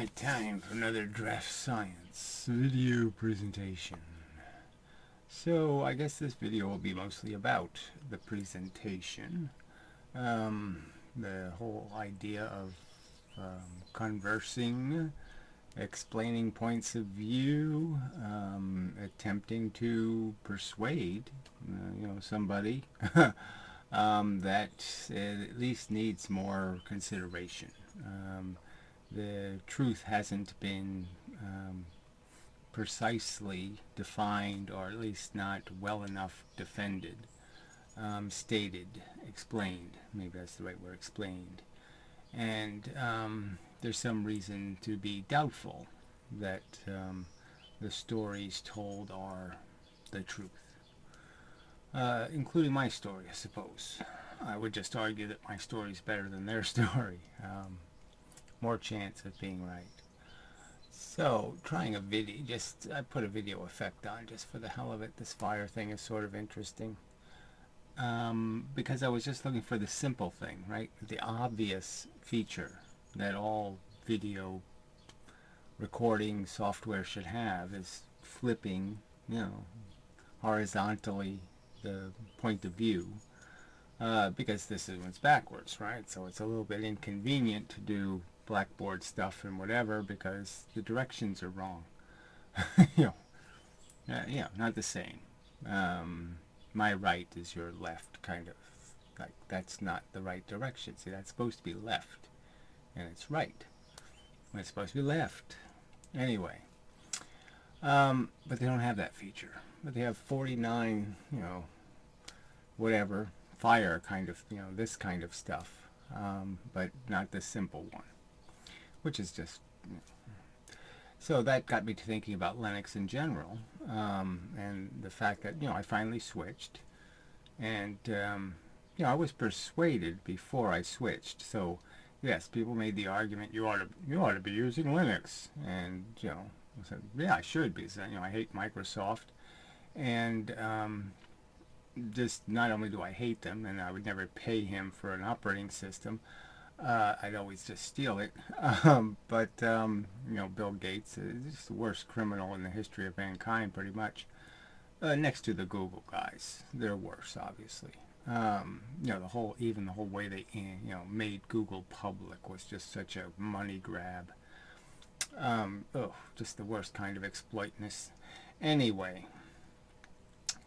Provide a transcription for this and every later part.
Alright, time for another DraftScience video presentation. So, I guess this video will be mostly about the presentation. The whole idea of conversing, explaining points of view, attempting to persuade, somebody that it at least needs more consideration. The truth hasn't been precisely defined, or at least not well enough defended, stated, explained. Maybe that's the right word, explained. And there's some reason to be doubtful that the stories told are the truth. Including my story, I suppose. I would just argue that my story is better than their story. More chance of being right. So, trying a video, I put a video effect on just for the hell of it. This fire thing is sort of interesting. Because I was just looking for the simple thing, right? The obvious feature that all video recording software should have is flipping, horizontally the point of view. Because this one's backwards, right? So it's a little bit inconvenient to do blackboard stuff and whatever because the directions are wrong. Not the same. My right is your left, kind of. Like, that's not the right direction. See, that's supposed to be left, and it's right. And it's supposed to be left. Anyway. But they don't have that feature. But they have 49, whatever, fire kind of, this kind of stuff. But not the simple one. Which is just... So that got me to thinking about Linux in general, and the fact that, I finally switched, and, I was persuaded before I switched. So, yes, people made the argument, you ought to be using Linux, and, I said, yeah, I should be. So, I hate Microsoft, and just not only do I hate them, and I would never pay him for an operating system, I'd always just steal it. But Bill Gates is just the worst criminal in the history of mankind, pretty much. Next to the Google guys, they're worse, obviously. The whole way they, made Google public was just such a money grab. Just the worst kind of exploitness. Anyway,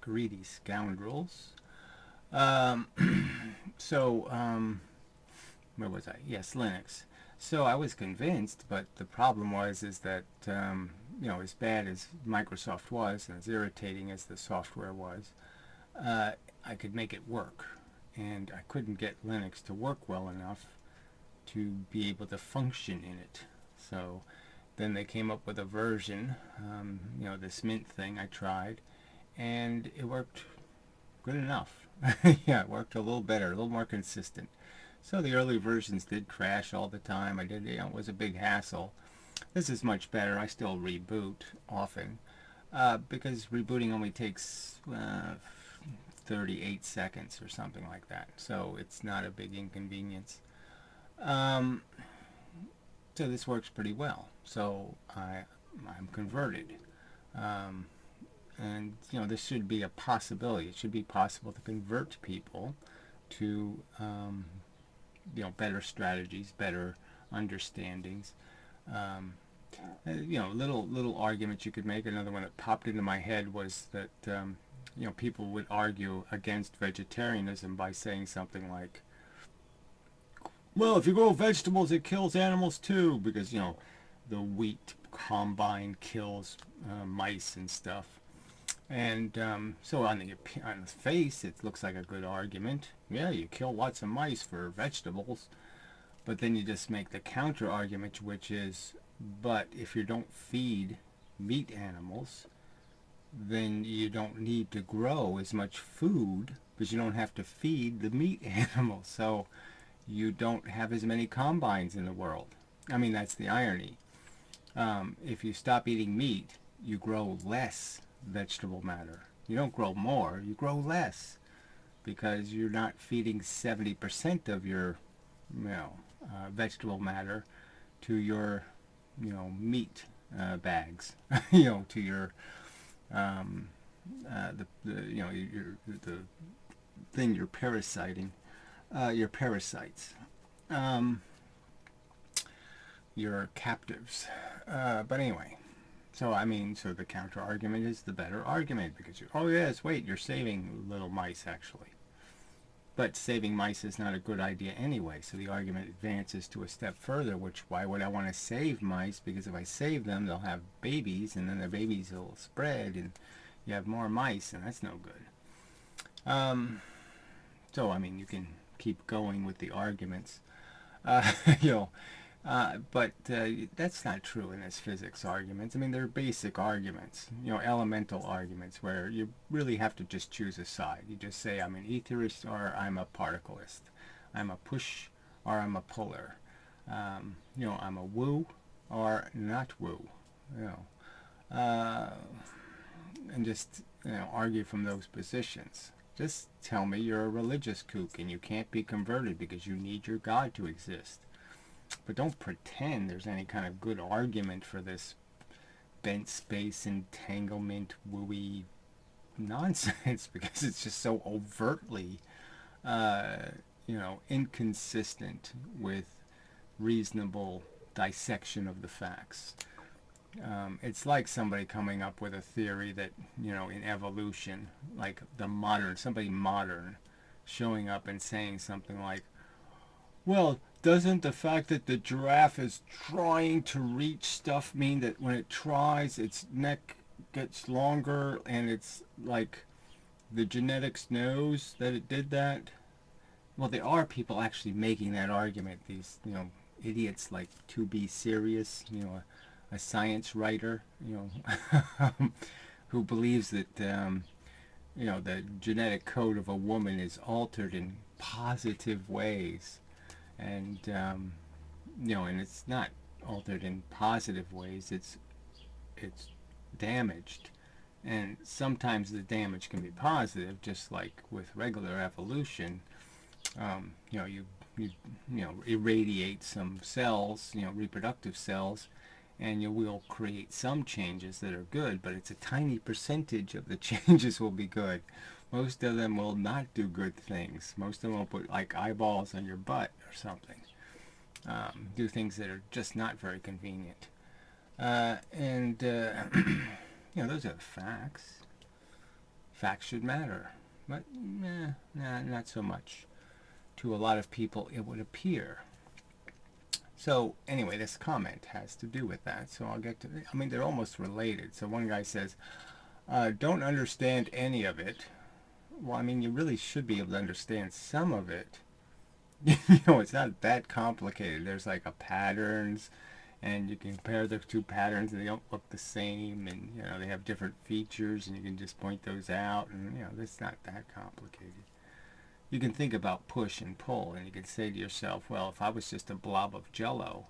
greedy scoundrels. Where was I? Yes, Linux. So I was convinced, but the problem is that, as bad as Microsoft was, and as irritating as the software was, I could make it work. And I couldn't get Linux to work well enough to be able to function in it. So then they came up with a version, this Mint thing I tried, and it worked good enough. Yeah, it worked a little better, a little more consistent. So the early versions did crash all the time. It was a big hassle. This is much better. I still reboot often because rebooting only takes 38 seconds or something like that. So it's not a big inconvenience. So this works pretty well. So I'm converted. And this should be a possibility. It should be possible to convert people to better strategies, better understandings. Little arguments you could make. Another one that popped into my head was that people would argue against vegetarianism by saying something like, well, if you grow vegetables, it kills animals too, because the wheat combine kills mice and stuff. And so on the face, it looks like a good argument. Yeah, you kill lots of mice for vegetables. But then you just make the counter argument, which is, but if you don't feed meat animals, then you don't need to grow as much food because you don't have to feed the meat animals. So you don't have as many combines in the world. I mean, that's the irony. If you stop eating meat, you grow less vegetable matter. You don't grow more, you grow less because you're not feeding 70% of your vegetable matter to your meat bags, to your the thing you're parasiting, your parasites, um, your captives. But anyway, so the counter argument is the better argument because you're saving little mice actually. But saving mice is not a good idea anyway, so the argument advances to a step further, which why would I want to save mice? Because if I save them, they'll have babies, and then their babies will spread, and you have more mice, and that's no good. You can keep going with the arguments. Uh, you know, but that's not true in this physics arguments. I mean, they're basic arguments, elemental arguments, where you really have to just choose a side. You just say, I'm an etherist or I'm a particleist. I'm a push or I'm a puller. I'm a woo or not woo. And just argue from those positions. Just tell me you're a religious kook and you can't be converted because you need your God to exist. But don't pretend there's any kind of good argument for this bent space entanglement wooey nonsense because it's just so overtly, inconsistent with reasonable dissection of the facts. It's like somebody coming up with a theory that, in evolution, like somebody modern, showing up and saying something like, well, doesn't the fact that the giraffe is trying to reach stuff mean that when it tries, its neck gets longer and it's like the genetics knows that it did that? Well, there are people actually making that argument. These, idiots like To Be Serious, a science writer, who believes that, the genetic code of a woman is altered in positive ways. And, and it's not altered in positive ways. It's damaged. And sometimes the damage can be positive, just like with regular evolution. You irradiate some cells, reproductive cells, and you will create some changes that are good, but it's a tiny percentage of the changes will be good. Most of them will not do good things. Most of them will put like eyeballs on your butt or something. Do things that are just not very convenient. Those are the facts. Facts should matter. But, not so much. To a lot of people, it would appear. So, anyway, this comment has to do with that. So I'll get to it. I mean, they're almost related. So one guy says, don't understand any of it. Well, I mean, you really should be able to understand some of it. It's not that complicated. There's like a patterns, and you can compare the two patterns, and they don't look the same, and they have different features, and you can just point those out, and it's not that complicated. You can think about push and pull, and you can say to yourself, well, if I was just a blob of jello,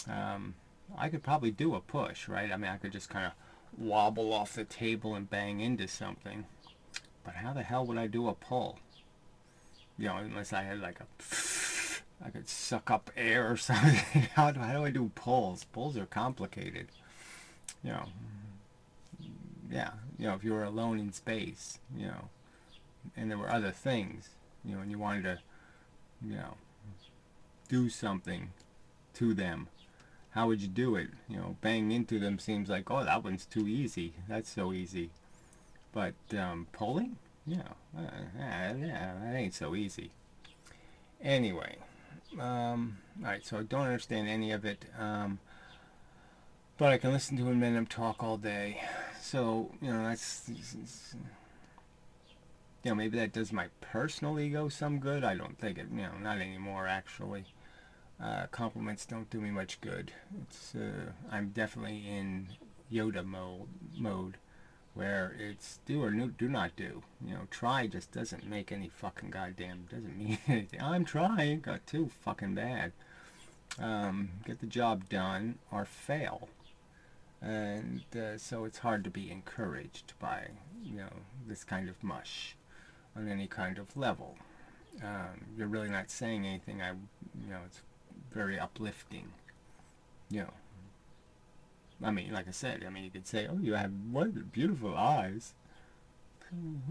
I could probably do a push, right? I mean, I could just kind of wobble off the table and bang into something. But how the hell would I do a pull? Unless I had like I could suck up air or something. How do I do pulls? Pulls are complicated. Yeah. If you were alone in space, and there were other things, and you wanted to, do something to them, how would you do it? Bang into them seems like, oh, that one's too easy. That's so easy. But pulling? That ain't so easy. Anyway, alright, so I don't understand any of it, but I can listen to him talk all day. So, that's, maybe that does my personal ego some good. I don't think it, not anymore actually. Compliments don't do me much good. I'm definitely in Yoda mode. Where it's do or do not do. Try just doesn't make any fucking doesn't mean anything. I'm trying, got too fucking bad. Get the job done or fail. And so it's hard to be encouraged by, this kind of mush on any kind of level. You're really not saying anything. It's very uplifting. I mean, like I said, I mean, you could say, oh, you have what beautiful eyes.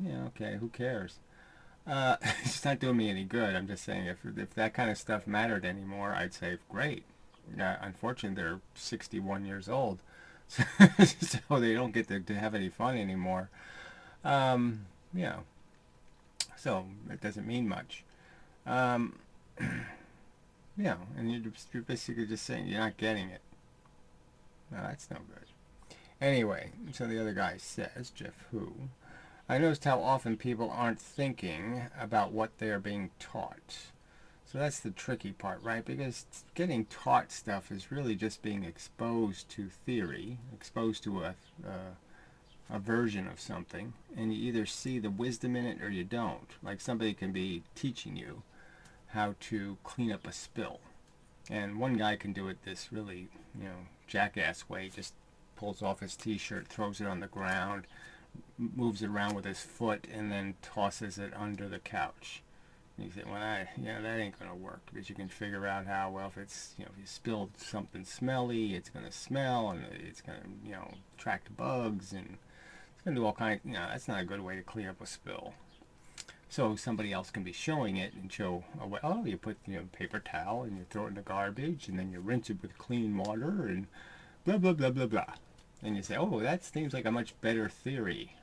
Yeah, okay, who cares? It's not doing me any good. I'm just saying, if that kind of stuff mattered anymore, I'd say great. Unfortunately, they're 61 years old, so, so they don't get to have any fun anymore. Um, you know, so it doesn't mean much. Um, and you're basically just saying you're not getting it. No, that's no good. Anyway, so the other guy says, Jeff Who, I noticed how often people aren't thinking about what they are being taught. So that's the tricky part, right? Because getting taught stuff is really just being exposed to theory, exposed to a version of something, and you either see the wisdom in it or you don't. Like somebody can be teaching you how to clean up a spill, and one guy can do it this really, jackass way, just pulls off his t-shirt, throws it on the ground, moves it around with his foot, and then tosses it under the couch. And you say, well, that ain't going to work, because you can figure out how, well, if it's, if you spilled something smelly, it's going to smell, and it's going to, attract bugs, and it's going to do all kinds, that's not a good way to clean up a spill. So somebody else can be showing it and show, oh, you put, paper towel, and you throw it in the garbage, and then you rinse it with clean water, and blah, blah, blah, blah, blah. And you say, oh, that seems like a much better theory.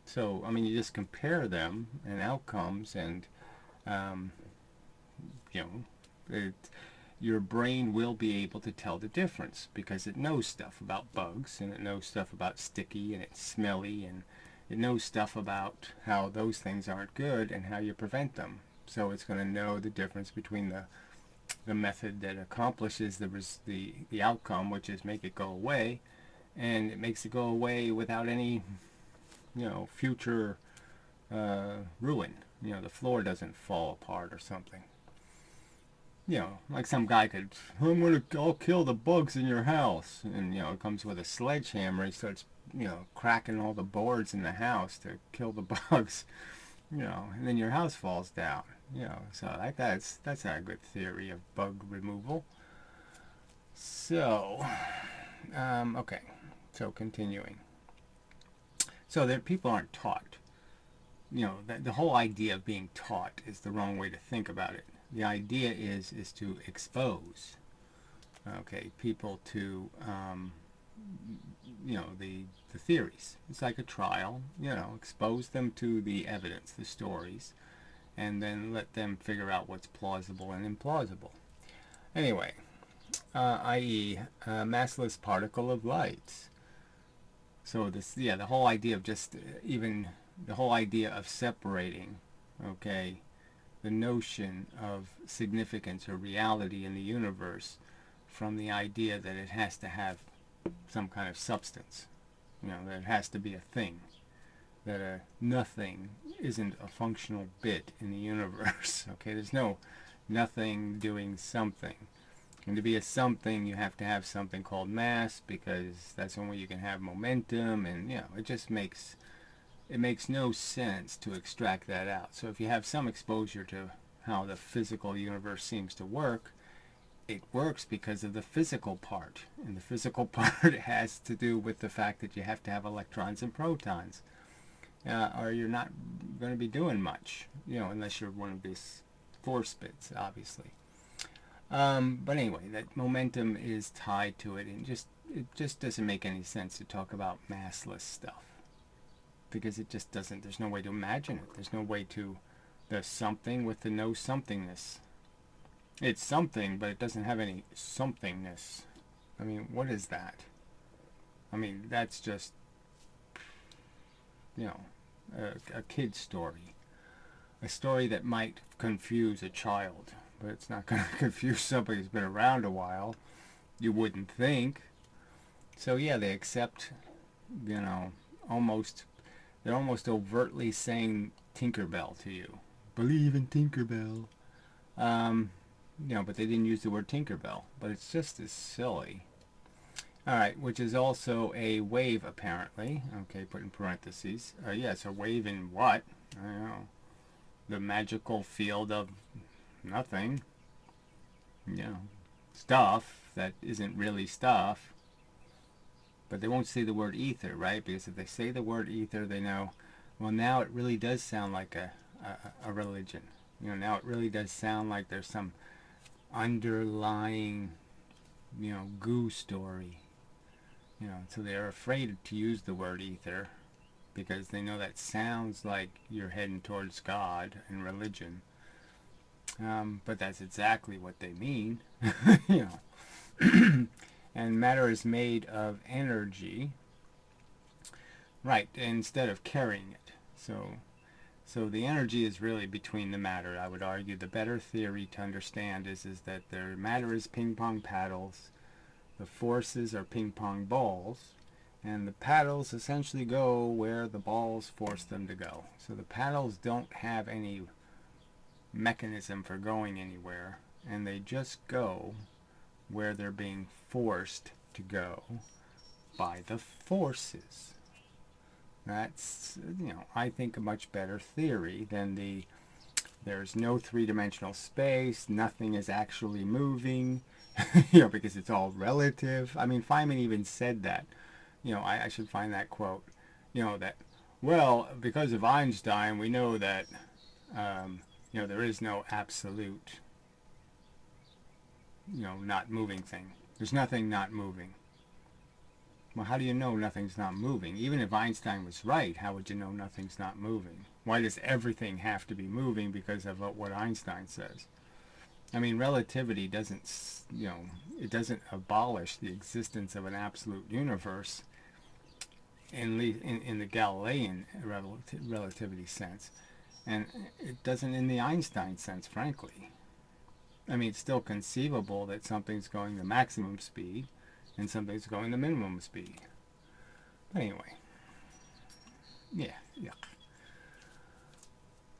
So, I mean, you just compare them and outcomes, and, your brain will be able to tell the difference, because it knows stuff about bugs, and it knows stuff about sticky, and it's smelly, and it knows stuff about how those things aren't good and how you prevent them. So it's going to know the difference between the method that accomplishes the outcome, which is make it go away, and it makes it go away without any, future ruin. The floor doesn't fall apart or something. Like some guy could, I'll kill the bugs in your house, and it comes with a sledgehammer. He starts, cracking all the boards in the house to kill the bugs, and then your house falls down. So that's not a good theory of bug removal. So, okay, so continuing. So that people aren't taught. The whole idea of being taught is the wrong way to think about it. The idea is to expose, people to, the theories. It's like a trial, expose them to the evidence, the stories, and then let them figure out what's plausible and implausible. Anyway, i.e., massless particle of light. So the whole idea of just even the whole idea of separating, the notion of significance or reality in the universe from the idea that it has to have some kind of substance, that it has to be a thing, that a nothing isn't a functional bit in the universe. There's no nothing doing something. And to be a something, you have to have something called mass, because that's the only way you can have momentum, and it makes no sense to extract that out. So if you have some exposure to how the physical universe seems to work, it works because of the physical part. And the physical part has to do with the fact that you have to have electrons and protons. Or you're not going to be doing much, unless you're one of these force bits, obviously. But anyway, that momentum is tied to it, and it just doesn't make any sense to talk about massless stuff, because it just doesn't. There's no way to imagine it. There's no way to the something with the no somethingness. It's something, but it doesn't have any somethingness. I mean, what is that? I mean, that's just a kid's story, a story that might confuse a child. But it's not going to confuse somebody who's been around a while. You wouldn't think. So yeah, they accept, they're almost overtly saying Tinkerbell to you. Believe in Tinkerbell. But they didn't use the word Tinkerbell. But it's just as silly. Alright, which is also a wave, apparently. Put in parentheses. So wave in what? I don't know. The magical field of nothing, stuff that isn't really stuff. But they won't say the word ether, right? Because if they say the word ether, they know, well, now it really does sound like a religion. Now it really does sound like there's some underlying, goo story. So they're afraid to use the word ether because they know that sounds like you're heading towards God and religion. But that's exactly what they mean. you know. And matter is made of energy, right, instead of carrying it. So the energy is really between the matter. I would argue the better theory to understand is that the matter is ping pong paddles, the forces are ping pong balls, and the paddles essentially go where the balls force them to go. So the paddles don't have any mechanism for going anywhere, and they just go where they're being forced to go by the forces. That's, I think a much better theory than there's no three-dimensional space, nothing is actually moving, because it's all relative. I mean, Feynman even said that. I should find that quote. That, well, because of Einstein, we know that, there is no absolute, not moving thing. There's nothing not moving. Well, how do you know nothing's not moving? Even if Einstein was right, how would you know nothing's not moving? Why does everything have to be moving because of what Einstein says? I mean, relativity doesn't, it doesn't abolish the existence of an absolute universe in the Galilean relativity sense. And it doesn't in the Einstein sense, frankly. I mean, it's still conceivable that something's going the maximum speed and something's going the minimum speed. But anyway, yeah.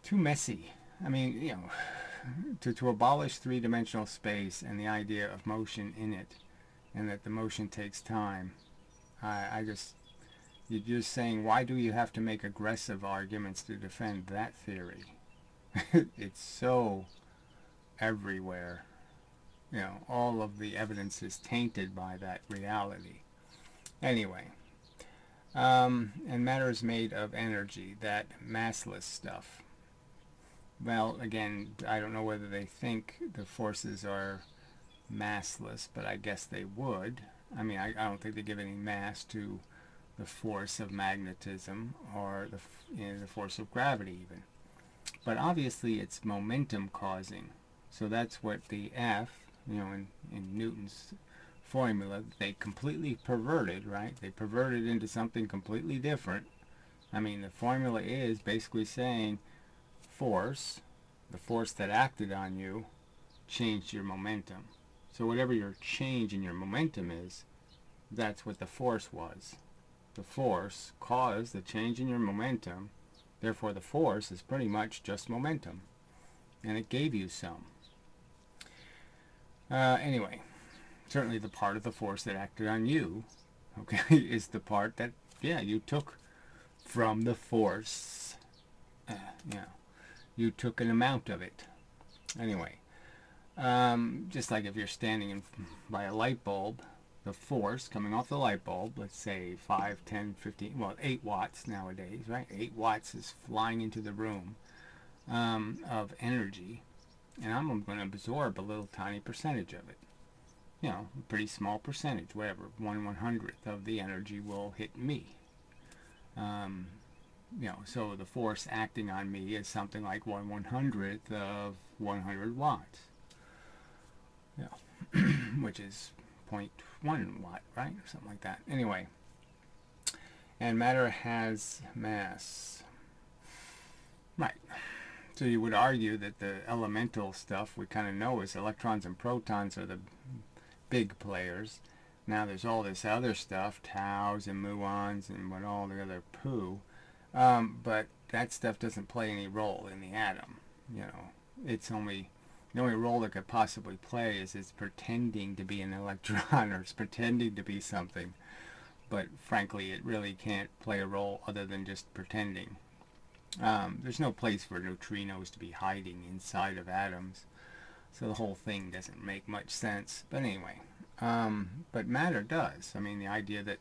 Too messy. I mean, to abolish three-dimensional space and the idea of motion in it, and that the motion takes time, you're just saying, why do you have to make aggressive arguments to defend that theory? It's so everywhere. All of the evidence is tainted by that reality. Anyway, and matter is made of energy, that massless stuff. Well, again, I don't know whether they think the forces are massless, but I guess they would. I mean, I don't think they give any mass to the force of magnetism or the force of gravity even. But obviously it's momentum causing. So that's what the F, in Newton's formula, they completely perverted, right? They perverted into something completely different. I mean, the formula is basically saying force, the force that acted on you, changed your momentum. So whatever your change in your momentum is, that's what the force was. The force caused the change in your momentum, therefore the force is pretty much just momentum. And it gave you some. Anyway, certainly the part of the force that acted on you, okay, is the part that, you took from the force. You took an amount of it. Anyway, just like if you're standing by a light bulb, the force coming off the light bulb, let's say 5, 10, 15, 8 watts nowadays, right? 8 watts is flying into the room of energy, and I'm going to absorb a little tiny percentage of it. A pretty small percentage, whatever, 1/100th of the energy will hit me. So the force acting on me is something like 1/100th of 100 watts. Which is 0.1 watt, right? Or something like that. Anyway, and matter has mass. Right. So you would argue that the elemental stuff we kind of know is electrons and protons are the big players. Now there's all this other stuff, taus and muons and all the other poo. But that stuff doesn't play any role in the atom. It's only... The only role it could possibly play is it's pretending to be an electron or it's pretending to be something. But frankly, it really can't play a role other than just pretending. There's no place for neutrinos to be hiding inside of atoms. So the whole thing doesn't make much sense. But anyway, but matter does. I mean, the idea that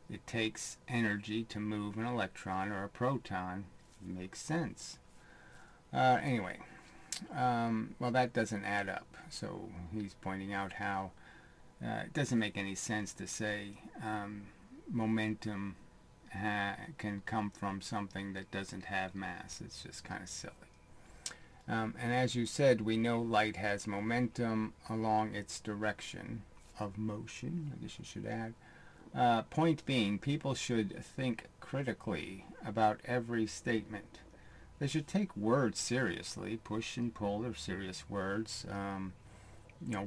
it takes energy to move an electron or a proton. It makes sense. Anyway, well, that doesn't add up. So he's pointing out how it doesn't make any sense to say momentum can come from something that doesn't have mass. It's just kind of silly. And as you said, we know light has momentum along its direction of motion. I guess you should add. Point being, people should think critically about every statement. They should take words seriously. Push and pull are serious words.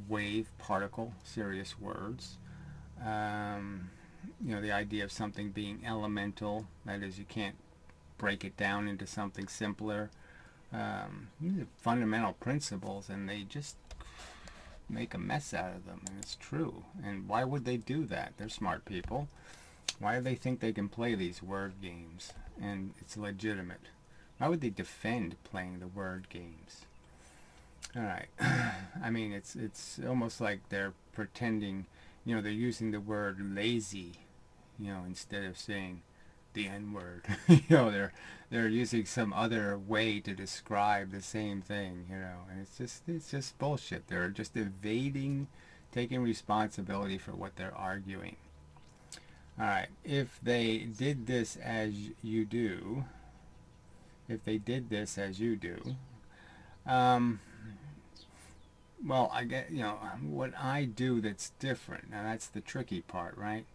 Wave, particle, serious words. The idea of something being elemental, that is, you can't break it down into something simpler. These are fundamental principles, and they just make a mess out of them, and it's true. And why would they do that? They're smart people. Why do they think they can play these word games and it's legitimate? Why would they defend playing the word games? All right. I mean, it's almost like they're pretending, they're using the word lazy, instead of saying the N-word. They're using some other way to describe the same thing, and it's just bullshit. They're just evading taking responsibility for what they're arguing. All right. If they did this as you do, well, I get, what I do that's different. Now that's the tricky part, right?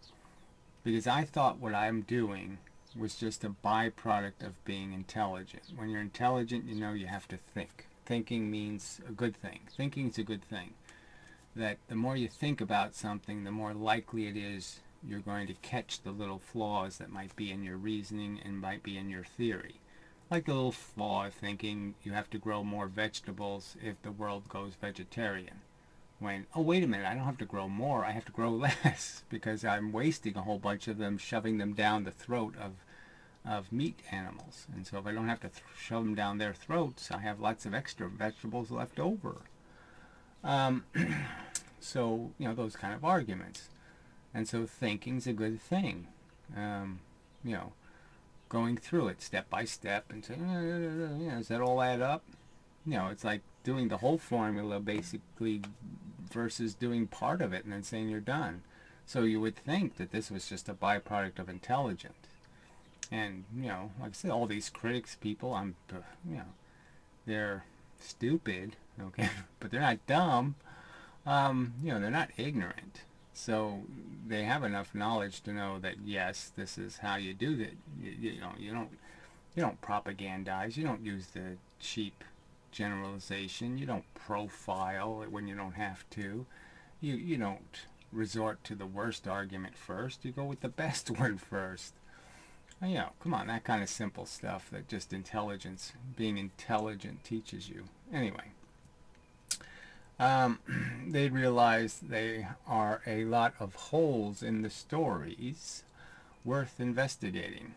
Because I thought what I'm doing was just a byproduct of being intelligent. When you're intelligent, you have to think. Thinking means a good thing. Thinking is a good thing. That the more you think about something, the more likely it is you're going to catch the little flaws that might be in your reasoning and might be in your theory. Like the little flaw of thinking you have to grow more vegetables if the world goes vegetarian. When, oh, wait a minute, I don't have to grow more, I have to grow less because I'm wasting a whole bunch of them, shoving them down the throat of meat animals. And so if I don't have to shove them down their throats, I have lots of extra vegetables left over. So, those kind of arguments. And so thinking's a good thing. Going through it step by step and saying, does that all add up? It's like doing the whole formula basically versus doing part of it and then saying you're done. So you would think that this was just a byproduct of intelligence. And, like I said, all these critics, people, they're stupid, okay, but they're not dumb. They're not ignorant. So they have enough knowledge to know that, yes, this is how you do that. You don't propagandize. You don't use the cheap generalization. You don't profile when you don't have to. You don't resort to the worst argument first. You go with the best one first. Come on, that kind of simple stuff that just being intelligent teaches you. Anyway. They realize there are a lot of holes in the stories worth investigating.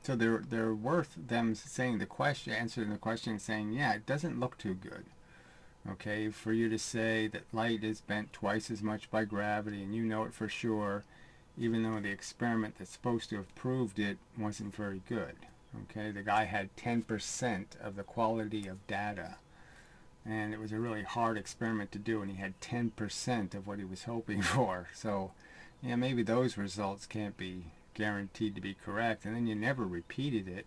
So they're worth them saying answering the question, saying, yeah, it doesn't look too good. Okay, for you to say that light is bent twice as much by gravity, and you know it for sure, even though the experiment that's supposed to have proved it wasn't very good. Okay, the guy had 10% of the quality of data. And it was a really hard experiment to do, and he had 10% of what he was hoping for. So, maybe those results can't be guaranteed to be correct. And then you never repeated it.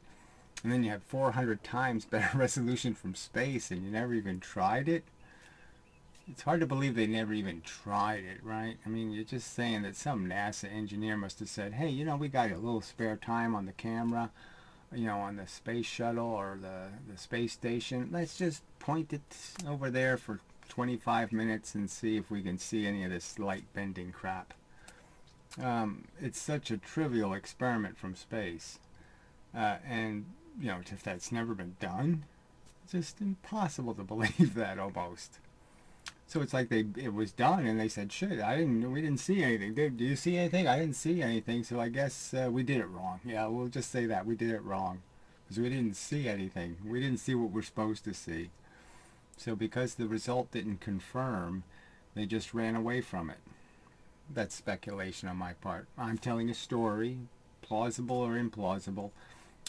And then you have 400 times better resolution from space, and you never even tried it. It's hard to believe they never even tried it, right? I mean, you're just saying that some NASA engineer must have said, hey, we got a little spare time on the camera, on the space shuttle or the space station. Let's just point it over there for 25 minutes and see if we can see any of this light bending crap. It's such a trivial experiment from space. And, if that's never been done, it's just impossible to believe that almost. So it's like it was done and they said, shit, we didn't see anything. Do you see anything? I didn't see anything, so I guess we did it wrong. Yeah, we'll just say that. We did it wrong. Because we didn't see anything. We didn't see what we're supposed to see. So because the result didn't confirm, they just ran away from it. that's speculation on my part. I'm telling a story, plausible or implausible.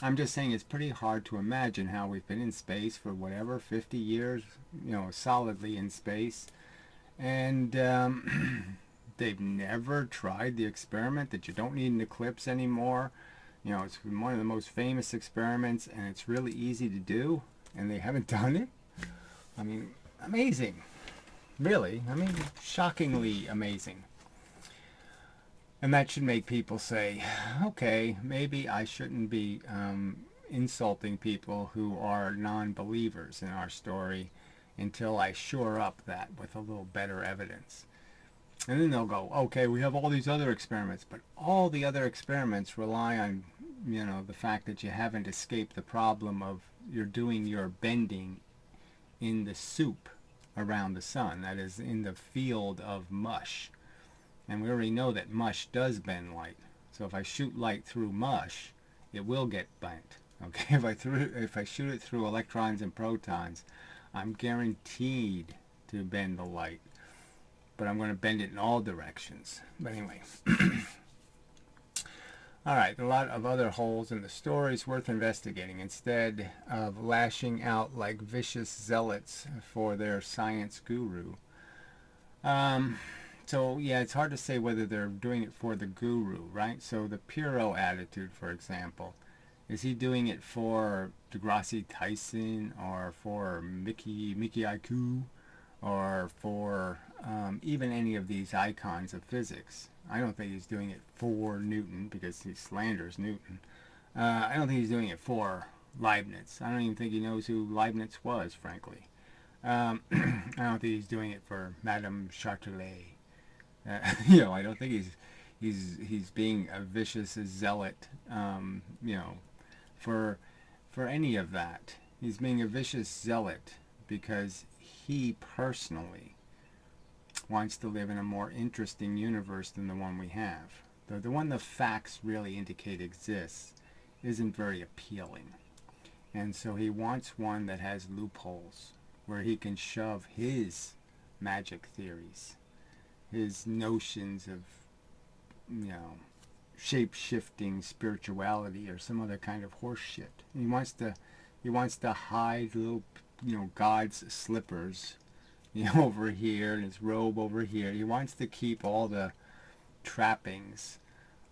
I'm just saying it's pretty hard to imagine how we've been in space for whatever, 50 years, solidly in space. And they've never tried the experiment that you don't need an eclipse anymore. It's one of the most famous experiments, and it's really easy to do, and they haven't done it. I mean, amazing. Really. I mean, shockingly amazing. And that should make people say, okay, maybe I shouldn't be insulting people who are non-believers in our story until I shore up that with a little better evidence. And then they'll go, okay, we have all these other experiments, but all the other experiments rely on, the fact that you haven't escaped the problem of you're doing your bending in the soup around the sun, that is, in the field of mush. And we already know that mush does bend light. So if I shoot light through mush, it will get bent. Okay, if I shoot it through electrons and protons, I'm guaranteed to bend the light. But I'm going to bend it in all directions. But anyway. Alright, a lot of other holes in the story is worth investigating instead of lashing out like vicious zealots for their science guru. So, yeah, it's hard to say whether they're doing it for the guru, right? So the Puro attitude, for example, is he doing it for Degrassi Tyson or for Mickey IQ or for even any of these icons of physics? I don't think he's doing it for Newton because he slanders Newton. I don't think he's doing it for Leibniz. I don't even think he knows who Leibniz was, frankly. I don't think he's doing it for Madame Chartelet. I don't think he's being a vicious zealot, for any of that. He's being a vicious zealot because he personally wants to live in a more interesting universe than the one we have. The one the facts really indicate exists isn't very appealing. And so he wants one that has loopholes where he can shove his magic theories, his notions of, shape-shifting spirituality or some other kind of horse shit. He wants to hide little, God's slippers, over here and his robe over here. He wants to keep all the trappings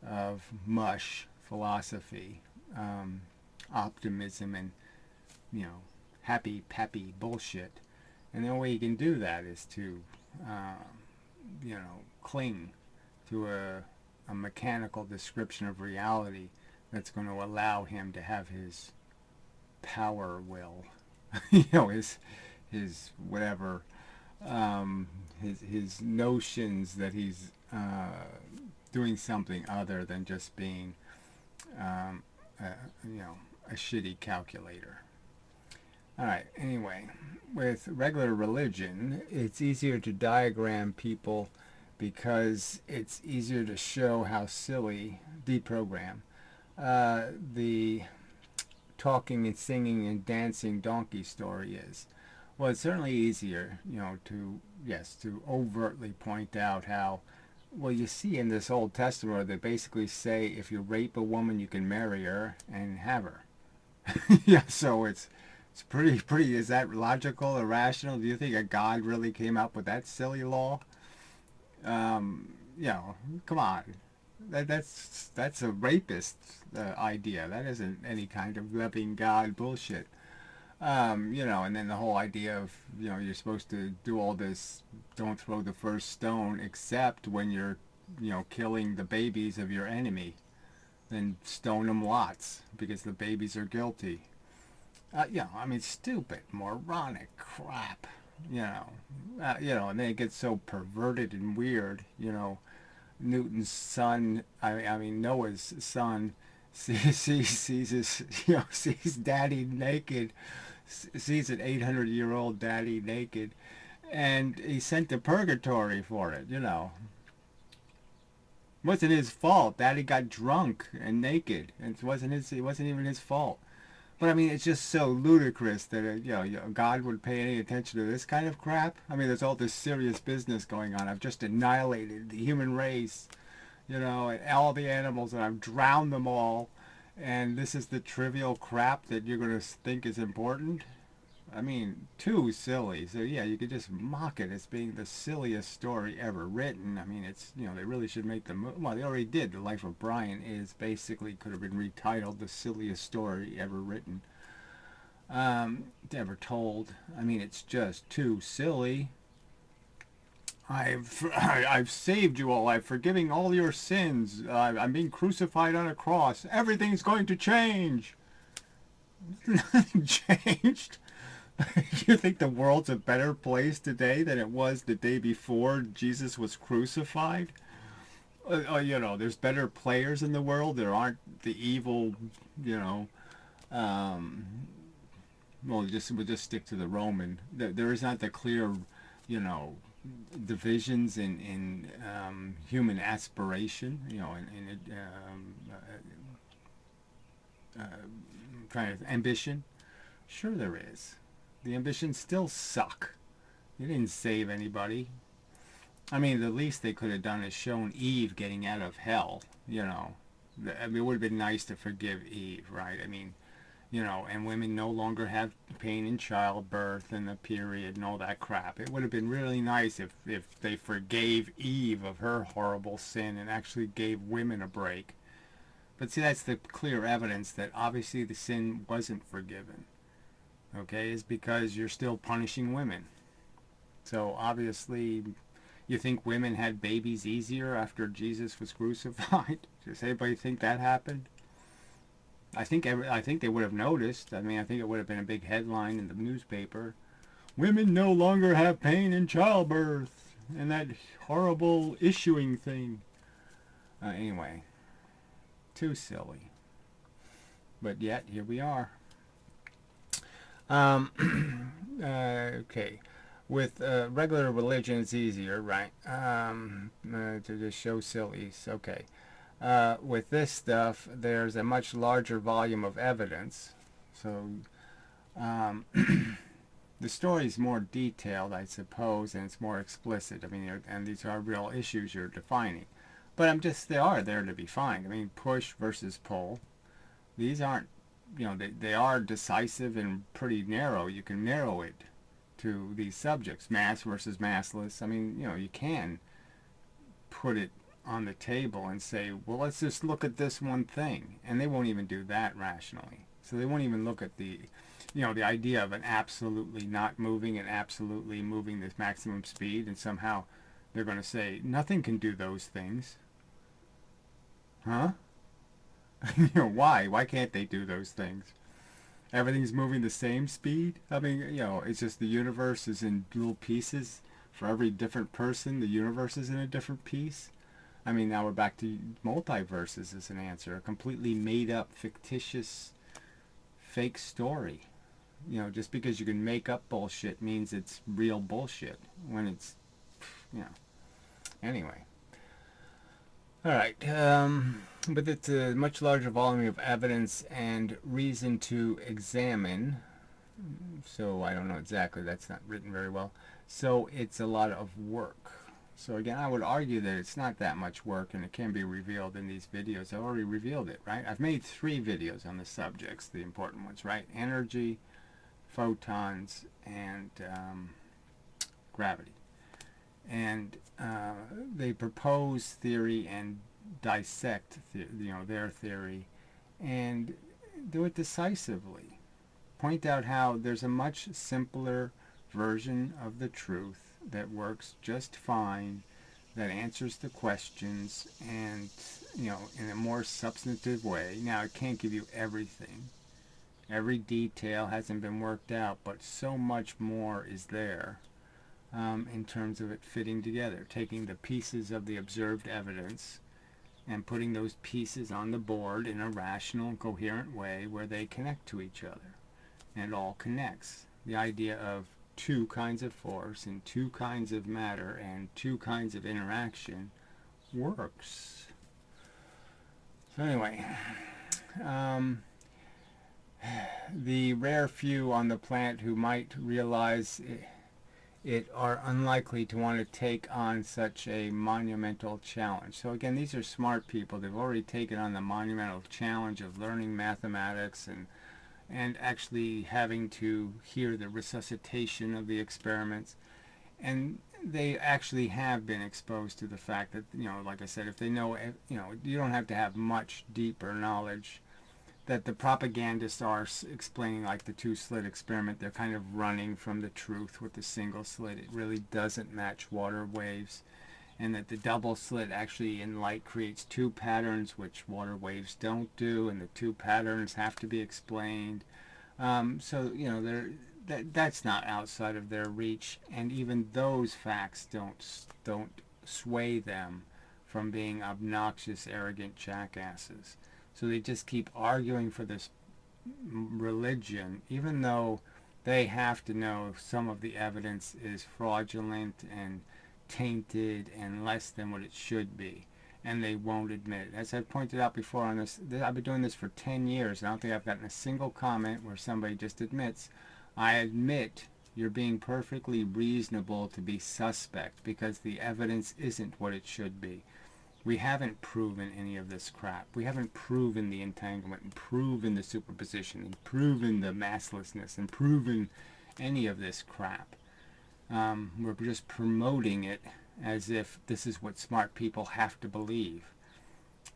of mush philosophy, optimism, and, happy-pappy bullshit. And the only way he can do that is to cling to a mechanical description of reality that's going to allow him to have his power will, his whatever, his notions that he's doing something other than just being, a shitty calculator. Alright, anyway, with regular religion, it's easier to diagram people because it's easier to show how silly, deprogram, the talking and singing and dancing donkey story is. Well, it's certainly easier, to overtly point out how, well, you see in this Old Testament where they basically say if you rape a woman, you can marry her and have her. Yeah, so it's pretty, is that logical or rational? Do you think a God really came up with that silly law? Come on. That's a rapist idea. That isn't any kind of loving God bullshit. And then the whole idea of, you're supposed to do all this, don't throw the first stone, except when you're, killing the babies of your enemy. Then stone them lots, because the babies are guilty. Stupid, moronic crap, and then it gets so perverted and weird, Newton's son, Noah's son, sees his, sees daddy naked, sees an 800-year-old daddy naked, and he's sent to purgatory for it, Wasn't his fault. Daddy got drunk and naked. It wasn't even his fault. But I mean, it's just so ludicrous that God would pay any attention to this kind of crap. I mean, there's all this serious business going on. I've just annihilated the human race, and all the animals, and I've drowned them all. And this is the trivial crap that you're going to think is important. I mean, too silly. So yeah, you could just mock it as being the silliest story ever written. I mean, it's they really should make the well, they already did. The Life of Brian is basically could have been retitled the silliest story ever written, ever told. I mean, it's just too silly. I've saved you all. I'm forgiving all your sins. I'm being crucified on a cross. Everything's going to change. Nothing changed. You think the world's a better place today than it was the day before Jesus was crucified? There's better players in the world. There aren't the evil, we'll just stick to the Roman. There is not the clear, divisions in human aspiration, kind of ambition. Sure there is. The ambitions still suck. You didn't save anybody. I mean, the least they could have done is shown Eve getting out of hell, I mean, it would have been nice to forgive Eve, right? I mean, and women no longer have pain in childbirth and the period and all that crap. It would have been really nice if they forgave Eve of her horrible sin and actually gave women a break. But see, that's the clear evidence that obviously the sin wasn't forgiven. Okay, is because you're still punishing women. So obviously, you think women had babies easier after Jesus was crucified? Does anybody think that happened? I think they would have noticed. I mean, I think it would have been a big headline in the newspaper. Women no longer have pain in childbirth, and that horrible issuing thing. Anyway, too silly. But yet, here we are. Okay. With regular religion, it's easier, right? To just show sillies. Okay. With this stuff, there's a much larger volume of evidence. So, the story's more detailed, I suppose, and it's more explicit. I mean, and these are real issues you're defining. But they are there to be defined. I mean, push versus pull. These aren't, they are decisive and pretty narrow. You can narrow it to these subjects, mass versus massless. I mean, you can put it on the table and say, well, let's just look at this one thing. And they won't even do that rationally. So they won't even look at the idea of an absolutely not moving and absolutely moving this maximum speed, and somehow they're going to say, nothing can do those things. Huh? Why? Why can't they do those things? Everything's moving the same speed? I mean, it's just the universe is in little pieces. For every different person, the universe is in a different piece. I mean, now we're back to multiverses as an answer. A completely made up, fictitious, fake story. Just because you can make up bullshit means it's real bullshit. When it's, Anyway. Alright, but it's a much larger volume of evidence and reason to examine. So I don't know exactly, that's not written very well. So it's a lot of work. So again, I would argue that it's not that much work and it can be revealed in these videos. I've already revealed it, right? I've made 3 videos on the subjects, the important ones, right? Energy, photons, and gravity. And they propose theory and dissect their theory and do it decisively. Point out how there's a much simpler version of the truth that works just fine, that answers the questions and in a more substantive way. Now, it can't give you everything. Every detail hasn't been worked out, but so much more is there. In terms of it fitting together, taking the pieces of the observed evidence and putting those pieces on the board in a rational, coherent way where they connect to each other. And it all connects. The idea of 2 kinds of force and 2 kinds of matter and 2 kinds of interaction works. So anyway, the rare few on the planet who might realize it are unlikely to want to take on such a monumental challenge. So again, these are smart people. They've already taken on the monumental challenge of learning mathematics and actually having to hear the resuscitation of the experiments. And they actually have been exposed to the fact that, like I said, if they know, you don't have to have much deeper knowledge that the propagandists are explaining, like the two-slit experiment. They're kind of running from the truth with the single slit. It really doesn't match water waves, and that the double slit actually in light creates two patterns which water waves don't do, and the two patterns have to be explained. So that's not outside of their reach, and even those facts don't sway them from being obnoxious, arrogant jackasses. So they just keep arguing for this religion, even though they have to know some of the evidence is fraudulent and tainted and less than what it should be. And they won't admit it. As I've pointed out before on this, I've been doing this for 10 years. I don't think I've gotten a single comment where somebody just admits, I admit you're being perfectly reasonable to be suspect because the evidence isn't what it should be. We haven't proven any of this crap. We haven't proven the entanglement and proven the superposition and proven the masslessness and proven any of this crap. We're just promoting it as if this is what smart people have to believe.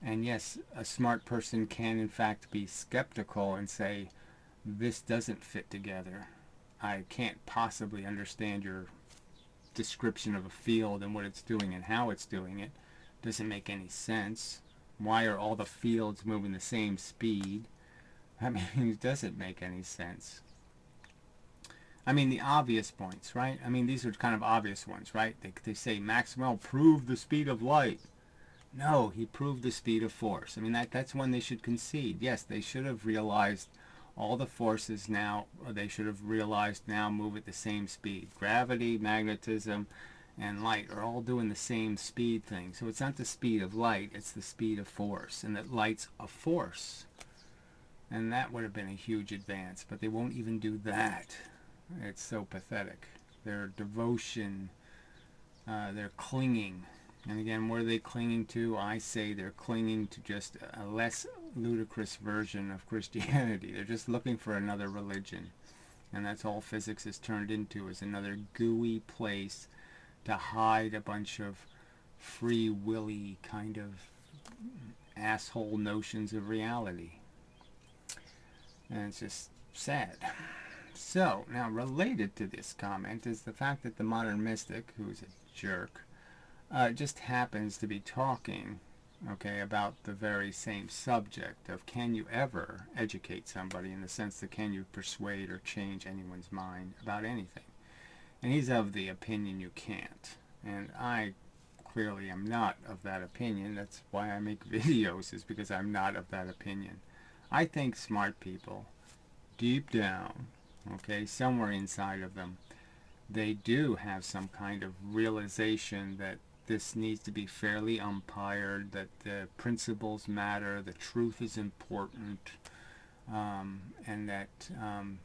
And yes, a smart person can in fact be skeptical and say, this doesn't fit together. I can't possibly understand your description of a field and what it's doing and how it's doing it. Doesn't make any sense. Why are all the fields moving the same speed? I mean, it doesn't make any sense. I mean, the obvious points, right? I mean, these are kind of obvious ones, right? They say Maxwell proved the speed of light. No, he proved the speed of force. I mean, that's one they should concede. Yes, they should have realized all the forces now, or they should have realized now move at the same speed. Gravity, magnetism, and light are all doing the same speed thing. So it's not the speed of light, it's the speed of force, and that light's a force. And that would have been a huge advance, but they won't even do that. It's so pathetic. Their devotion, their clinging. And again, what are they clinging to? I say they're clinging to just a less ludicrous version of Christianity. They're just looking for another religion. And that's all physics is turned into, is another gooey place to hide a bunch of free willy kind of asshole notions of reality. And it's just sad. So, now related to this comment is the fact that the modern mystic, who's a jerk, just happens to be talking, okay, about the very same subject of can you ever educate somebody, in the sense that can you persuade or change anyone's mind about anything. And he's of the opinion you can't. And I clearly am not of that opinion. That's why I make videos, is because I'm not of that opinion. I think smart people, deep down, okay, somewhere inside of them, they do have some kind of realization that this needs to be fairly umpired, that the principles matter, the truth is important, and that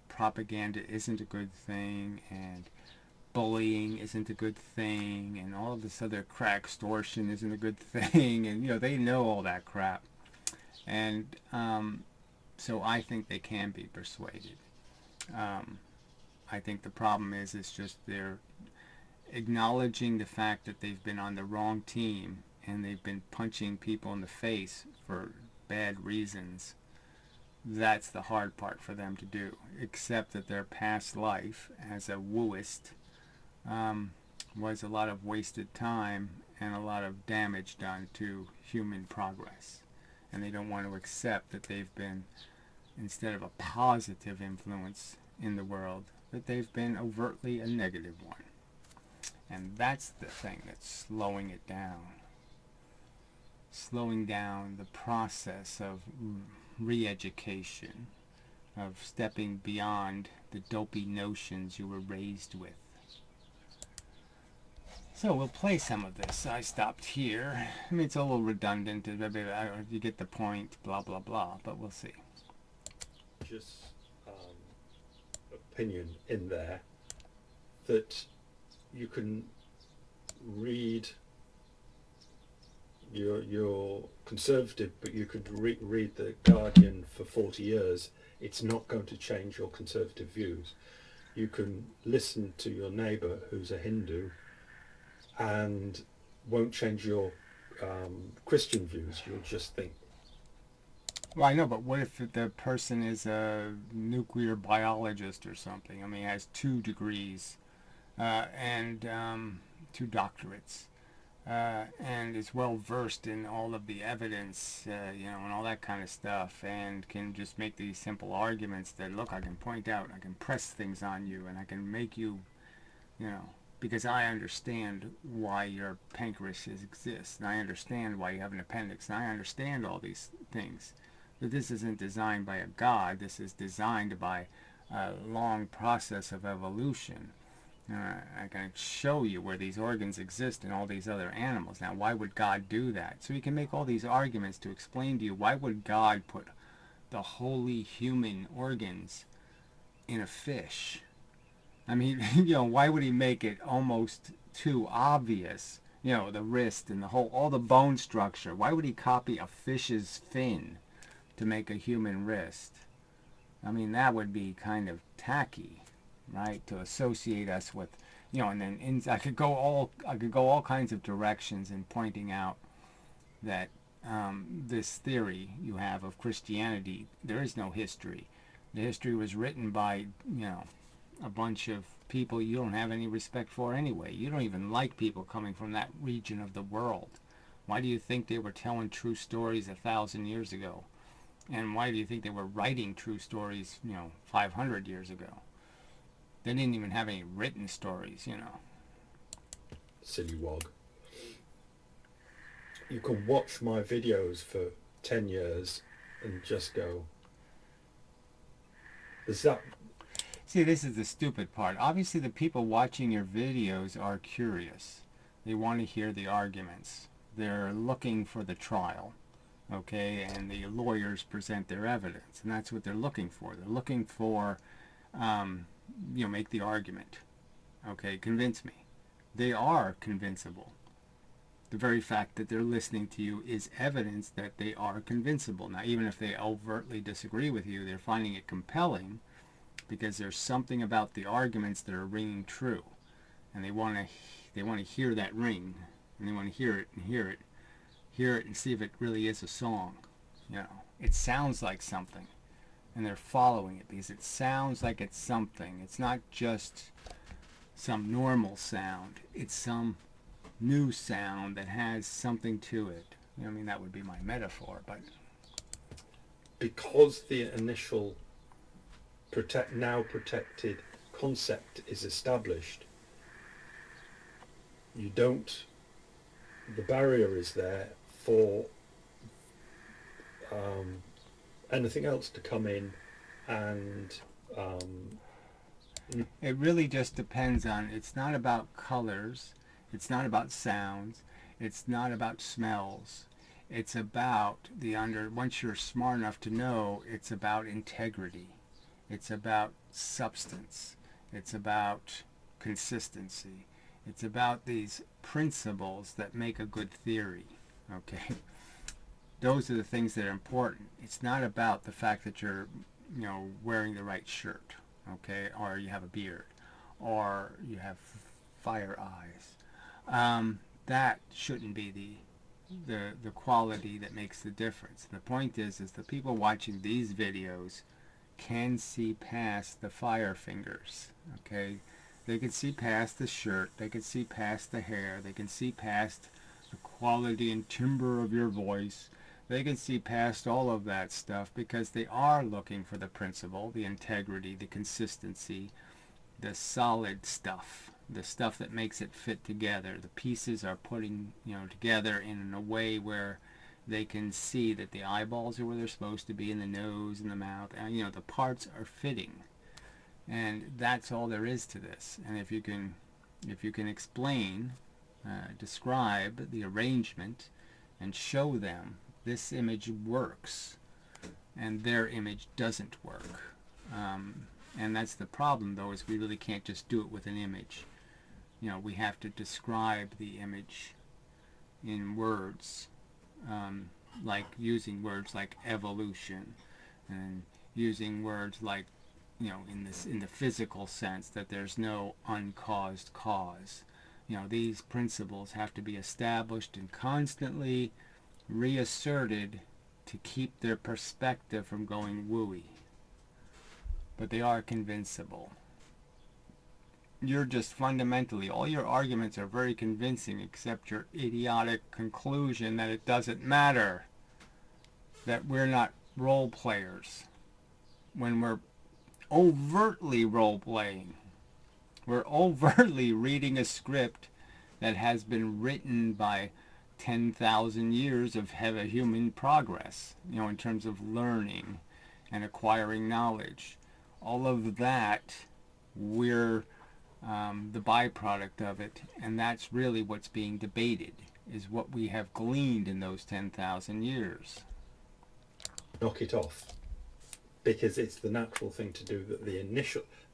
propaganda isn't a good thing, and bullying isn't a good thing, and all of this other crap, extortion isn't a good thing, and they know all that crap. And so I think they can be persuaded. I think the problem is it's just they're acknowledging the fact that they've been on the wrong team and they've been punching people in the face for bad reasons. That's the hard part for them to do, except that their past life as a wooist was a lot of wasted time and a lot of damage done to human progress. And they don't want to accept that they've been, instead of a positive influence in the world, that they've been overtly a negative one. And that's the thing that's slowing it down. Slowing down the process of re-education, of stepping beyond the dopey notions you were raised with. So we'll play some of this. I stopped here. I mean, it's a little redundant. You get the point, blah, blah, blah, but we'll see. Just opinion in there that you can read. You're conservative, but you could read the Guardian for 40 years. It's not going to change your conservative views. You can listen to your neighbour who's a Hindu and won't change your Christian views. You'll just think. Well, I know, but what if the person is a nuclear biologist or something? I mean, has 2 degrees and 2 doctorates, and is well versed in all of the evidence, and all that kind of stuff, and can just make these simple arguments that, look, I can point out, I can press things on you, and I can make you, because I understand why your pancreas exists, and I understand why you have an appendix, and I understand all these things. But this isn't designed by a god. This is designed by a long process of evolution. I can show you where these organs exist in all these other animals. Now, why would God do that? So he can make all these arguments to explain to you, why would God put the holy human organs in a fish? I mean, why would he make it almost too obvious? The wrist and all the bone structure. Why would he copy a fish's fin to make a human wrist? I mean, that would be kind of tacky, right? To associate us with, and then I could go all kinds of directions in pointing out that this theory you have of Christianity, there is no history. The history was written by, a bunch of people you don't have any respect for anyway. You don't even like people coming from that region of the world. Why do you think they were telling true stories 1,000 years ago? And why do you think they were writing true stories, 500 years ago? They didn't even have any written stories, Silly wog. You can watch my videos for 10 years and just go, is that... See, this is the stupid part. Obviously, the people watching your videos are curious. They want to hear the arguments. They're looking for the trial, okay? And the lawyers present their evidence, and that's what they're looking for. They're looking for, make the argument, okay? Convince me. They are convincible. The very fact that they're listening to you is evidence that they are convincible. Now, even if they overtly disagree with you, they're finding it compelling because there's something about the arguments that are ringing true, and they want to hear that ring, and they want to hear it and see if it really is a song. It sounds like something, and they're following it because it sounds like it's something. It's not just some normal sound. It's some new sound that has something to it. That would be my metaphor, but because the initial now protected concept is established, the barrier is there for anything else to come in, and it really just depends on, it's not about colors, it's not about sounds, it's not about smells. It's about once you're smart enough to know, it's about integrity. It's about substance. It's about consistency. It's about these principles that make a good theory, okay? Those are the things that are important. It's not about the fact that you're, wearing the right shirt, okay, or you have a beard, or you have fire eyes. That shouldn't be the quality that makes the difference. The point is the people watching these videos can see past the fire fingers, okay? They can see past the shirt, they can see past the hair, they can see past the quality and timbre of your voice, they can see past all of that stuff because they are looking for the principle, the integrity, the consistency, the solid stuff, the stuff that makes it fit together. The pieces are putting, together in a way where they can see that the eyeballs are where they're supposed to be, and the nose and the mouth, and the parts are fitting. And that's all there is to this. And if you can explain, describe the arrangement, and show them this image works, and their image doesn't work, And that's the problem, though, is we really can't just do it with an image. We have to describe the image in words, like using words like evolution, and using words like, in the physical sense, that there's no uncaused cause. These principles have to be established and constantly reasserted to keep their perspective from going wooey. But they are convincible. You're just fundamentally, all your arguments are very convincing, except your idiotic conclusion that it doesn't matter, that we're not role players, when we're overtly role playing. We're overtly reading a script that has been written by 10,000 years of human progress, in terms of learning and acquiring knowledge. All of that, we're the byproduct of it, and that's really what's being debated, is what we have gleaned in those 10,000 years. Knock it off, because it's the natural thing to do. That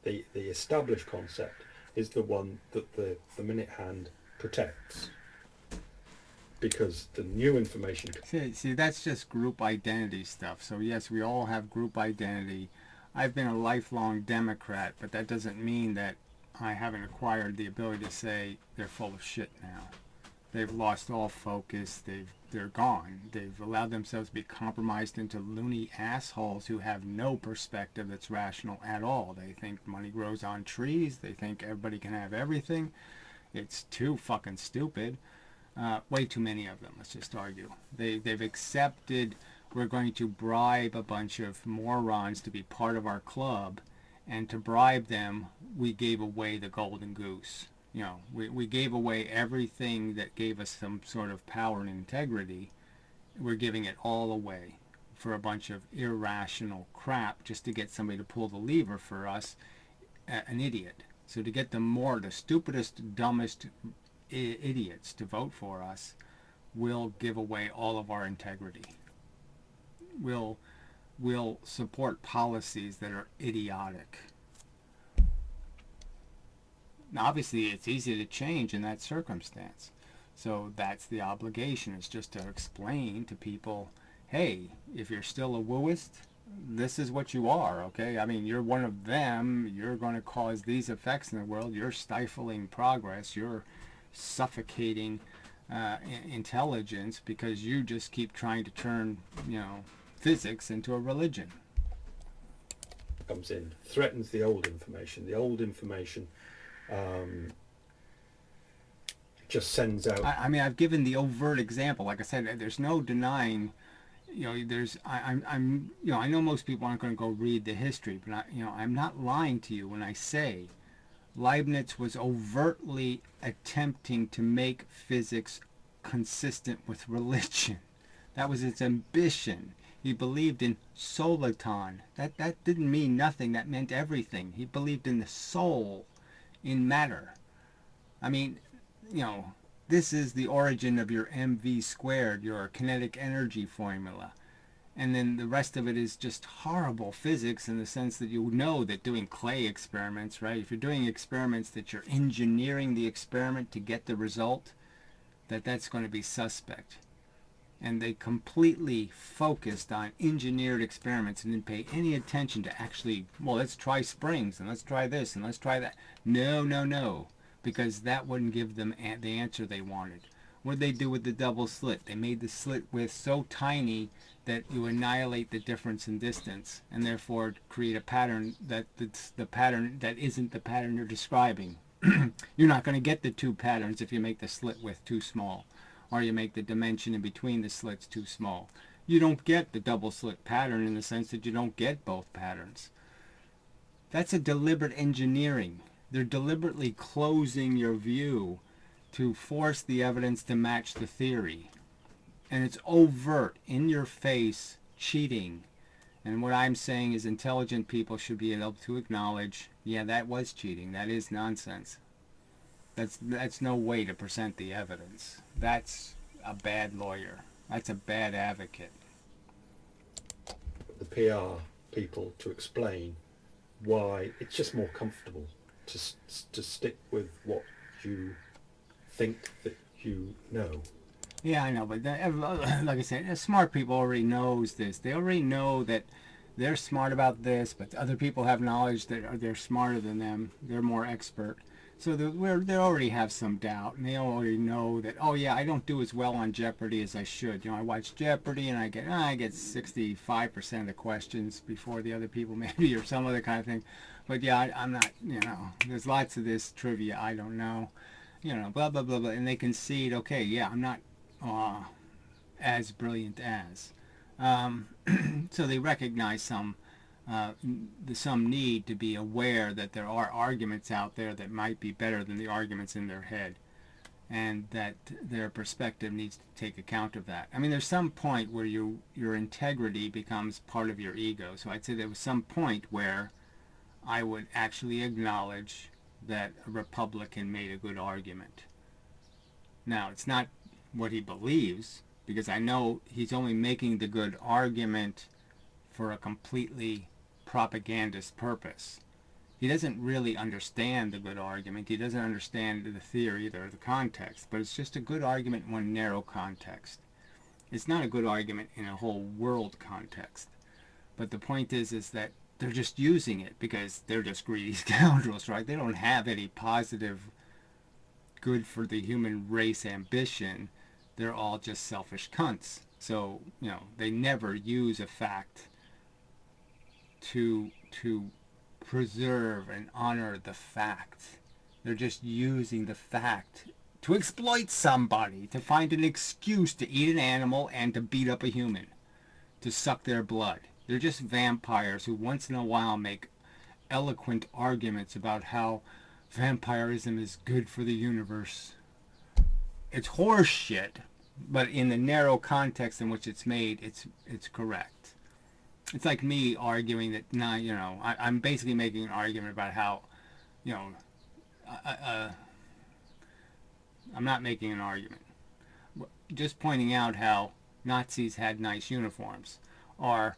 the established concept is the one that the minute hand protects, because the new information... See, that's just group identity stuff. So yes, we all have group identity. I've been a lifelong Democrat, but that doesn't mean that I haven't acquired the ability to say they're full of shit now. They've lost all focus. They're gone. They've allowed themselves to be compromised into loony assholes who have no perspective that's rational at all. They think money grows on trees. They think everybody can have everything. It's too fucking stupid. Way too many of them, let's just argue. They've accepted we're going to bribe a bunch of morons to be part of our club, and to bribe them, we gave away the golden goose. We gave away everything that gave us some sort of power and integrity. We're giving it all away for a bunch of irrational crap just to get somebody to pull the lever for us, an idiot. So to get the stupidest, dumbest idiots to vote for us, we'll give away all of our integrity. We'll support policies that are idiotic. Now, obviously, it's easy to change in that circumstance. So that's the obligation, is just to explain to people, hey, if you're still a wooist, this is what you are, okay? I mean, you're one of them. You're going to cause these effects in the world. You're stifling progress. You're suffocating intelligence because you just keep trying to turn, physics into a religion. Comes in, threatens the old information. The old information just sends out... I mean, I've given the overt example. Like I said, there's no denying, I know most people aren't going to go read the history, but I'm not lying to you when I say Leibniz was overtly attempting to make physics consistent with religion. That was its ambition. He believed in soliton. That didn't mean nothing. That meant everything. He believed in the soul, in matter. I mean, this is the origin of your mv squared, your kinetic energy formula. And then the rest of it is just horrible physics, in the sense that that doing clay experiments, right? If you're doing experiments that you're engineering the experiment to get the result, that's going to be suspect. And they completely focused on engineered experiments and didn't pay any attention to actually, let's try springs and let's try this and let's try that. No, because that wouldn't give them the answer they wanted. What did they do with the double slit? They made the slit width so tiny that you annihilate the difference in distance, and therefore create a pattern that's the pattern that isn't the pattern you're describing. You're not going to get the two patterns if you make the slit width too small, or you make the dimension in between the slits too small. You don't get the double slit pattern, in the sense that you don't get both patterns. That's a deliberate engineering. They're deliberately closing your view to force the evidence to match the theory. And it's overt, in your face cheating. And what I'm saying is intelligent people should be able to acknowledge, yeah, that was cheating. That is nonsense. That's no way to present the evidence. That's a bad lawyer. That's a bad advocate. The PR people to explain why it's just more comfortable to stick with what you think that you know. Yeah, I know, but like I said, smart people already knows this. They already know that they're smart about this, but other people have knowledge that they're smarter than them. They're more expert. So they already have some doubt, and they already know that, oh yeah, I don't do as well on Jeopardy as I should. I watch Jeopardy, and I get 65% of the questions before the other people, maybe, or some other kind of thing. But yeah, I'm not. There's lots of this trivia I don't know. Blah blah blah blah, and they concede, okay, yeah, I'm not uh, as brilliant as. So they recognize some need to be aware that there are arguments out there that might be better than the arguments in their head, and that their perspective needs to take account of that. I mean, there's some point where your integrity becomes part of your ego. So I'd say there was some point where I would actually acknowledge that a Republican made a good argument. Now, it's not what he believes, because I know he's only making the good argument for a completely propagandist purpose. He doesn't really understand the good argument. He doesn't understand the theory or the context, but it's just a good argument in one narrow context. It's not a good argument in a whole world context. But the point is that they're just using it because they're just greedy scoundrels, right? They don't have any positive good for the human race ambition. They're all just selfish cunts. So, they never use a fact to preserve and honor the fact. They're just using the fact to exploit somebody, to find an excuse to eat an animal and to beat up a human, to suck their blood. They're just vampires who once in a while make eloquent arguments about how vampirism is good for the universe. It's horse shit, but in the narrow context in which it's made, it's correct. It's like me arguing that, I'm basically making an argument about how, I'm not making an argument. Just pointing out how Nazis had nice uniforms. Or,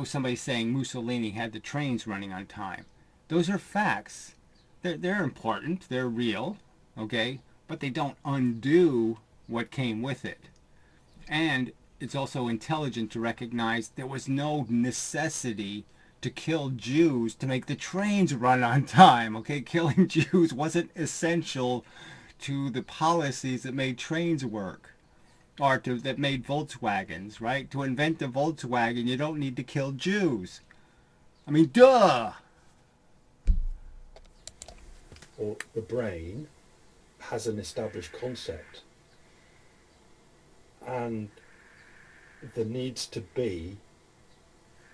somebody saying Mussolini had the trains running on time. Those are facts. They're important. They're real. Okay? But they don't undo what came with it. And it's also intelligent to recognize there was no necessity to kill Jews to make the trains run on time. Okay? Killing Jews wasn't essential to the policies that made trains work. Or that made Volkswagens, right? To invent the Volkswagen, you don't need to kill Jews. I mean, duh! Or the brain has an established concept, and there needs to be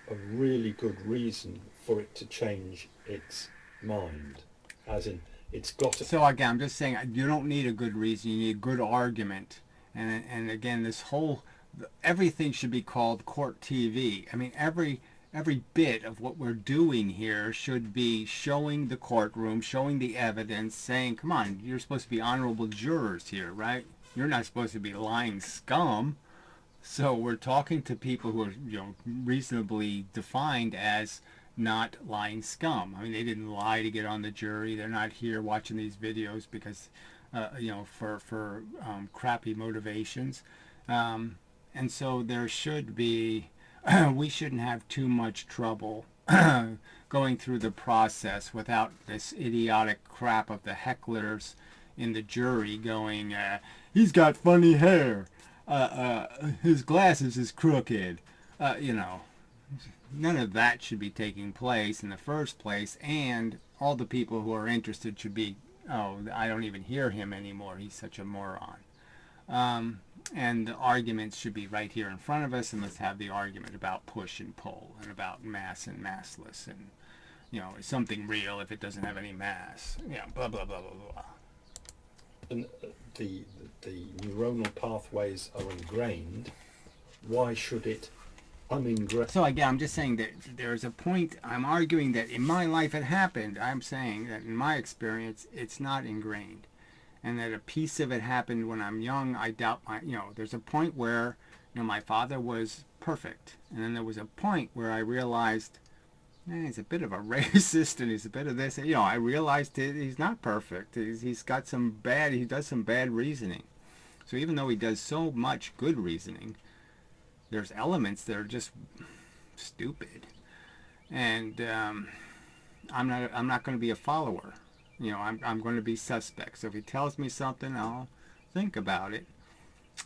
a really good reason for it to change its mind. As in, it's got to... So again, I'm just saying, you don't need a good reason, you need a good argument. And again, everything should be called court TV. I mean, every bit of what we're doing here should be showing the courtroom, showing the evidence, saying, come on, you're supposed to be honorable jurors here, right? You're not supposed to be lying scum. So we're talking to people who are, reasonably defined as not lying scum. I mean, they didn't lie to get on the jury. They're not here watching these videos because for crappy motivations. And so there should be, we shouldn't have too much trouble going through the process without this idiotic crap of the hecklers in the jury going, he's got funny hair, his glasses is crooked, none of that should be taking place in the first place, and all the people who are interested should be, oh, I don't even hear him anymore. He's such a moron. And the arguments should be right here in front of us, and let's have the argument about push and pull, and about mass and massless, and, is something real if it doesn't have any mass? Blah, blah, blah, blah, blah. And the neuronal pathways are ingrained. Why should it uningrain? So again, I'm just saying that there's a point. I'm arguing that in my life it happened. I'm saying that in my experience it's not ingrained, and that a piece of it happened when I'm young. I doubt there's a point where my father was perfect, and then there was a point where I realized he's a bit of a racist and he's a bit of this. You know, I realized he's not perfect. He's got he does some bad reasoning. So even though he does so much good reasoning, there's elements that are just stupid. And I'm not going to be a follower. You know, I'm going to be suspect. So if he tells me something, I'll think about it.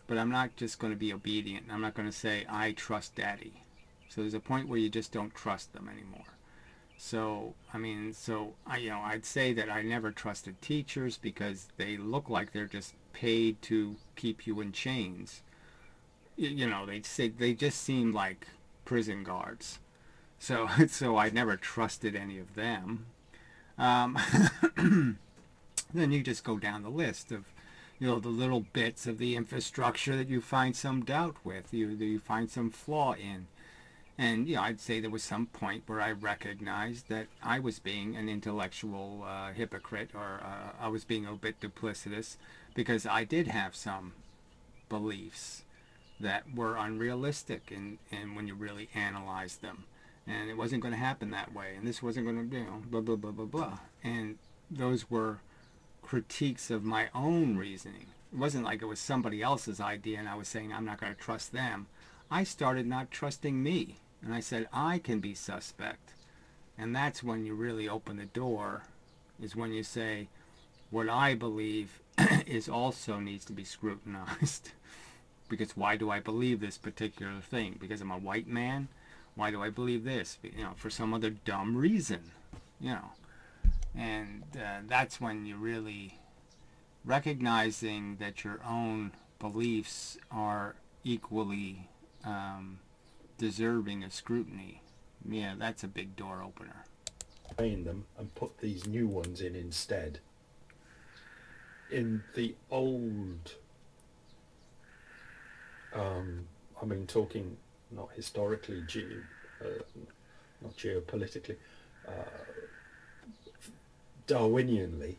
But I'm not just going to be obedient. I'm not going to say, I trust Daddy. So there's a point where you just don't trust them anymore. So, I mean, I'd say that I never trusted teachers because they look like they're just paid to keep you in chains. You know, they just seem like prison guards. So, so I never trusted any of them. Um, then you just go down the list of, you know, the little bits of the infrastructure that you find some doubt with, you find some flaw in. And, you know, I'd say there was some point where I recognized that I was being an intellectual hypocrite, or I was being a bit duplicitous, because I did have some beliefs that were unrealistic and when you really analyze them. And it wasn't going to happen that way. And this wasn't going to, you know, blah, blah, blah, blah, blah. And those were critiques of my own reasoning. It wasn't like it was somebody else's idea and I was saying I'm not going to trust them. I started not trusting me. And I said, I can be suspect. And that's when you really open the door, is when you say, what I believe is also needs to be scrutinized. Because why do I believe this particular thing? Because I'm a white man? Why do I believe this? You know, for some other dumb reason. You know. And that's when you really recognizing that your own beliefs are equally deserving of scrutiny. Yeah, that's a big door opener. Them and put these new ones in instead. In the old, I mean, talking not historically, not geopolitically, Darwinianly,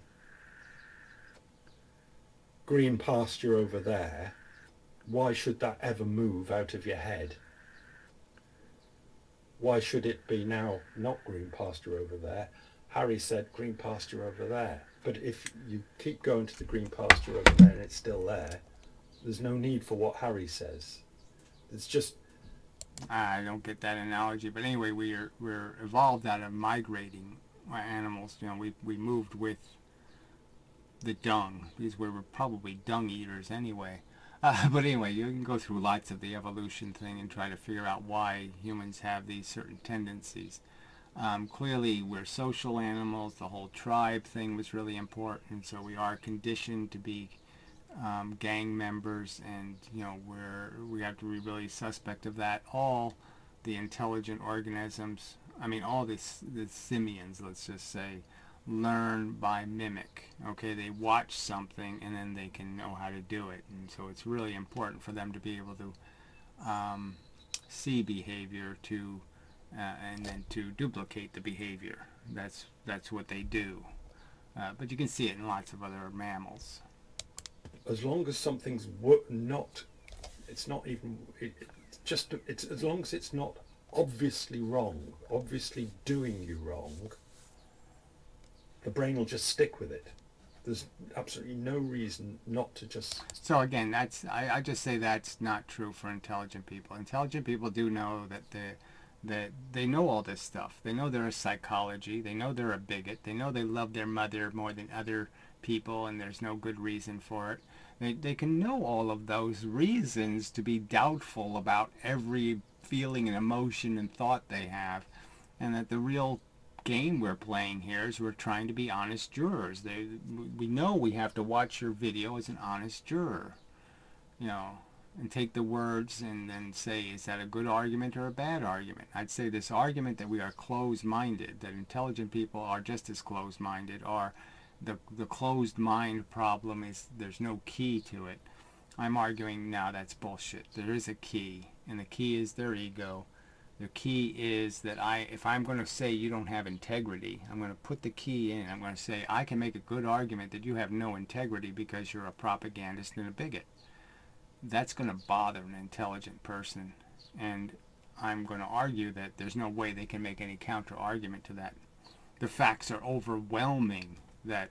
green pasture over there, why should that ever move out of your head? Why should it be now not green pasture over there? Harry said green pasture over there. But if you keep going to the green pasture over there and it's still there, there's no need for what Harry says. It's just... I don't get that analogy, but anyway, we're evolved out of migrating animals. You know, we moved with the dung, because we were probably dung eaters anyway. But anyway, you can go through lots of the evolution thing and try to figure out why humans have these certain tendencies. Clearly, we're social animals. The whole tribe thing was really important. So we are conditioned to be gang members, and you know we have to be really suspect of that. All the intelligent organisms, I mean, all the simians, let's just say, learn by mimic. Okay, they watch something and then they can know how to do it, and so it's really important for them to be able to see behavior to and then to duplicate the behavior. That's what they do. But you can see it in lots of other mammals. As long as something's not, it's not even, it's as long as it's not obviously wrong, obviously doing you wrong, the brain will just stick with it. There's absolutely no reason not to just... So again, I just say that's not true for intelligent people. Intelligent people do know that they know all this stuff. They know there is psychology. They know they're a bigot. They know they love their mother more than other people, and there's no good reason for it. They can know all of those reasons to be doubtful about every feeling and emotion and thought they have, and that the real game we're playing here is we're trying to be honest jurors. We know we have to watch your video as an honest juror, you know, and take the words and then say, is that a good argument or a bad argument? I'd say this argument that we are closed-minded, that intelligent people are just as closed-minded, or the closed mind problem is there's no key to it. I'm arguing now that's bullshit. There is a key, and the key is their ego. The key is that if I'm going to say you don't have integrity, I'm going to put the key in. I'm going to say I can make a good argument that you have no integrity because you're a propagandist and a bigot. That's going to bother an intelligent person. And I'm going to argue that there's no way they can make any counter argument to that. The facts are overwhelming that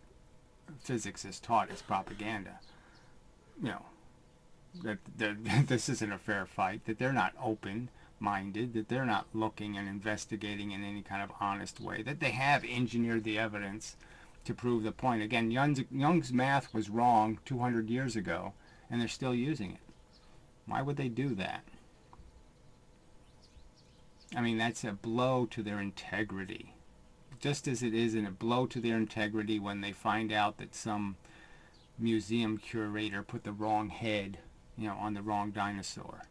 physics is taught as propaganda. You know, that this isn't a fair fight, that they're not open-minded, that they're not looking and investigating in any kind of honest way, that they have engineered the evidence to prove the point. Again, Young's math was wrong 200 years ago, and they're still using it. Why would they do that? I mean, that's a blow to their integrity. Just as it is a blow to their integrity when they find out that some museum curator put the wrong head, on the wrong dinosaur.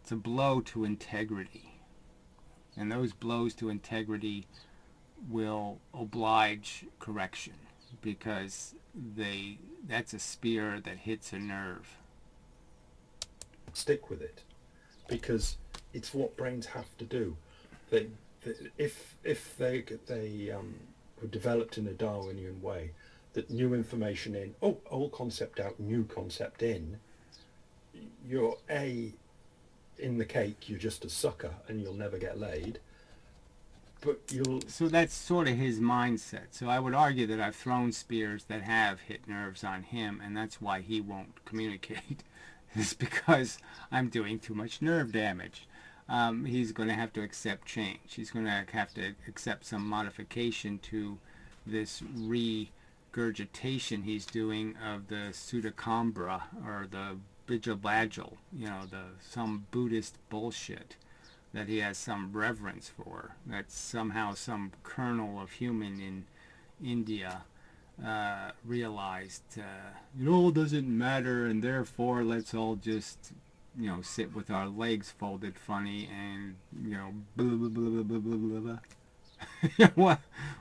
It's a blow to integrity. And those blows to integrity will oblige correction, because that's a spear that hits a nerve. Stick with it, because it's what brains have to do. If they were developed in a Darwinian way, that new information in, old concept out, new concept in, you're in the cake, you're just a sucker and you'll never get laid. But So that's sort of his mindset. So I would argue that I've thrown spears that have hit nerves on him, and that's why he won't communicate. It's because I'm doing too much nerve damage. He's going to have to accept change. He's going to have to accept some modification to this regurgitation he's doing of the pseudocambra, or the bijabajal, some Buddhist bullshit that he has some reverence for. That somehow some colonel of human in India realized, it all doesn't matter, and therefore let's all just, sit with our legs folded funny and, blah, blah, blah, blah, blah, blah, blah.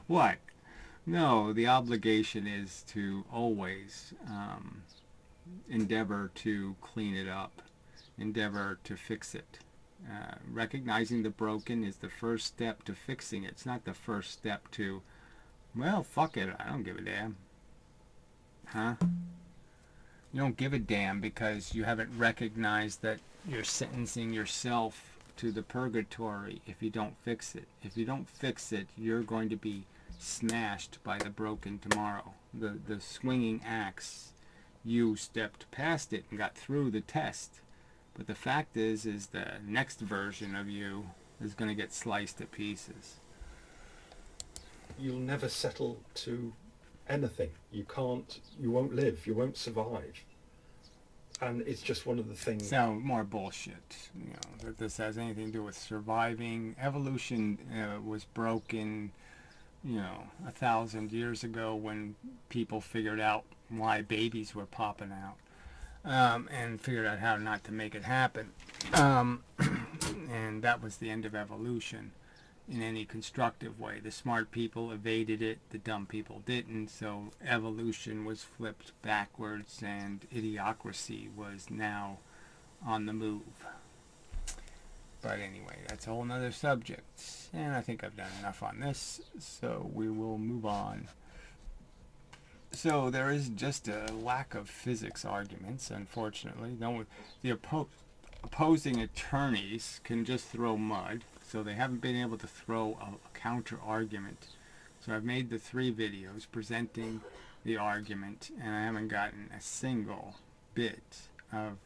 What? No, the obligation is to always endeavor to clean it up, endeavor to fix it. Recognizing the broken is the first step to fixing it. It's not the first step to, well, fuck it, I don't give a damn. Huh? You don't give a damn because you haven't recognized that you're sentencing yourself to the purgatory if you don't fix it. If you don't fix it, you're going to be smashed by the broken tomorrow. The swinging axe, you stepped past it and got through the test. But the fact is the next version of you is going to get sliced to pieces. You'll never settle to anything. You won't live, you won't survive. And it's just one of the things. So, more bullshit, that this has anything to do with surviving. Evolution was broken, 1,000 years ago when people figured out why babies were popping out. And figured out how not to make it happen. And that was the end of evolution in any constructive way. The smart people evaded it, the dumb people didn't, so evolution was flipped backwards and idiocracy was now on the move. But anyway, that's a whole nother subject, and I think I've done enough on this, so we will move on. So there is just a lack of physics arguments, unfortunately. The opposing attorneys can just throw mud, so they haven't been able to throw a counter argument. So I've made the 3 videos presenting the argument, and I haven't gotten a single bit of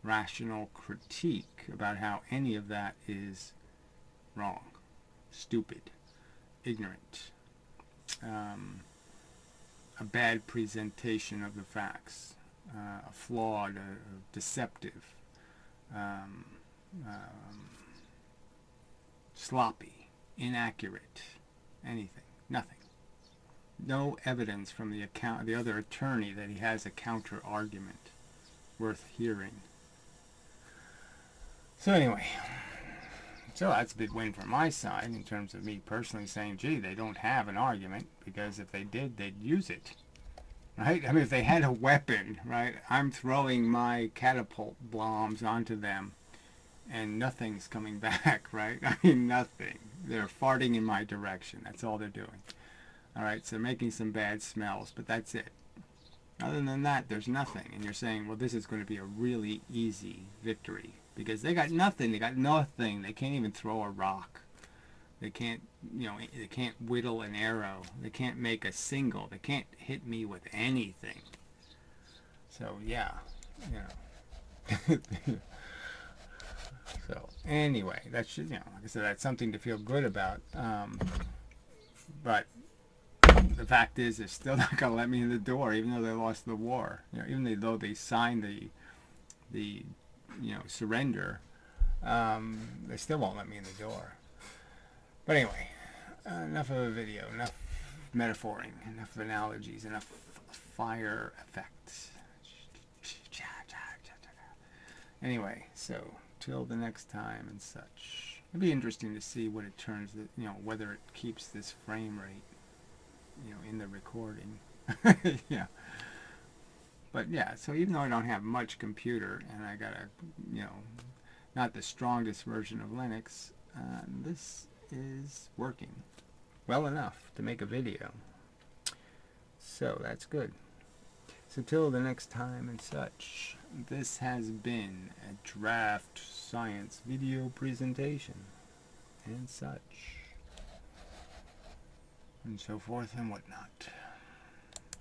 rational critique about how any of that is wrong, stupid, ignorant, a bad presentation of the facts, a flawed, deceptive, sloppy, inaccurate, anything, nothing. No evidence from the other attorney that he has a counter argument worth hearing. So anyway, that's a big win for my side in terms of me personally saying, gee, they don't have an argument, because if they did, they'd use it, right? I mean, if they had a weapon, right, I'm throwing my catapult bombs onto them and nothing's coming back, right? I mean, nothing. They're farting in my direction. That's all they're doing. All right, so making some bad smells, but that's it. Other than that, there's nothing. And you're saying, well, this is going to be a really easy victory because they got nothing. They got nothing. They can't even throw a rock. They can't, they can't whittle an arrow. They can't make a single. They can't hit me with anything. So yeah, So anyway, that should, like I said, that's something to feel good about. But the fact is, they're still not going to let me in the door, even though they lost the war. Even though they signed the surrender, they still won't let me in the door. But anyway, enough of a video, enough metaphoring, enough analogies, enough fire effects. Anyway, so till the next time and such. It'd be interesting to see what it turns, whether it keeps this frame rate, in the recording. Yeah. But yeah, so even though I don't have much computer and I got not the strongest version of Linux, this is working well enough to make a video. So that's good. So till the next time and such, this has been a DraftScience video presentation and such, and so forth and whatnot.